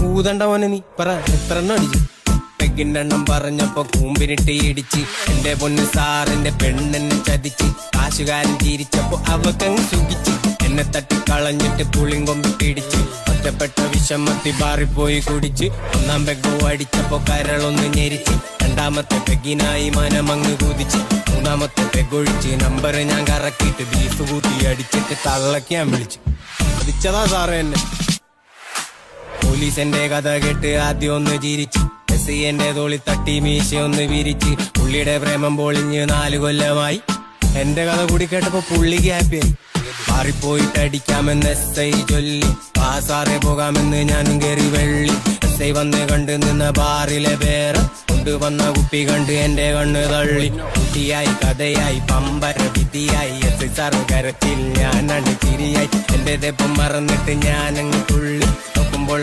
ഊതണ്ടവനെ നീ പറ എത്ര എണ്ണം അടിച്ചു? പെഗിണ്ടെണ്ണം പറഞ്ഞപ്പോ കൂമ്പിനിട്ട് ഇടിച്ച്. എന്റെ പൊന്ന് സാറിന്റെ പെണ്ണെന്നെ ചതിച്ച്. കാശുകാരൻ ചിരിച്ചപ്പോ അവക്കങ്ങ് സുഖിച്ച്. എന്നെ തട്ടിക്കളഞ്ഞിട്ട് പുളിങ്കൊമ്പി പിടിച്ച്. ഒറ്റപ്പെട്ട വിഷമത്തി ബാറിപ്പോയി കുടിച്ച്. ഒന്നാം പെഗ് അടിച്ചപ്പോ കരളൊന്ന് ഞെരിച്ച്. രണ്ടാമത്തെ പെഗിനായി മനമങ്ങ് കുതിച്ച്. മൂന്നാമത്തെ പെഗൊഴിച്ച് നമ്പർ ഞാൻ കറക്കിയിട്ട് ബീഫ് കൂട്ടി അടിച്ചിട്ട് തള്ളക്ക് ഞാൻ വിളിച്ചു. വിളിച്ചതാ സാറ് എന്നെ. പോലീസ് എന്റെ കഥ കേട്ട് ആദ്യം ഒന്ന് ചിരിച്ച്. എസ് എന്റെ തോളി തട്ടി മീശ ഒന്ന് വിരിച്ച്. പുള്ളിയുടെ പ്രേമം പൊളിഞ്ഞ് 4 കൊല്ലമായി. എന്റെ കഥ കൂടി കേട്ടപ്പോ പുള്ളിക്ക് ഹാപ്പിയായി. മാറിപ്പോയിട്ട് അടിക്കാമെന്ന് എസ് ഐ ചൊല്ലി. പാസാറെ പോകാമെന്ന് ഞാനും കയറി വെള്ളി. എസ് ഐ വന്ന് കണ്ടു നിന്ന ബാറിലെ പേര് കൊണ്ടുവന്ന കുപ്പി കണ്ട് എന്റെ കണ്ണ് തള്ളി. കുട്ടിയായി കഥയായി പമ്പര വിധിയായി. എസ് ഐ സാറ് കരച്ചിൽ ഞാനണ്ട് ചിരിയായി. എന്റെ തെപ്പം മറന്നിട്ട് ഞാനങ്ങ് തുള്ളി. നോക്കുമ്പോൾ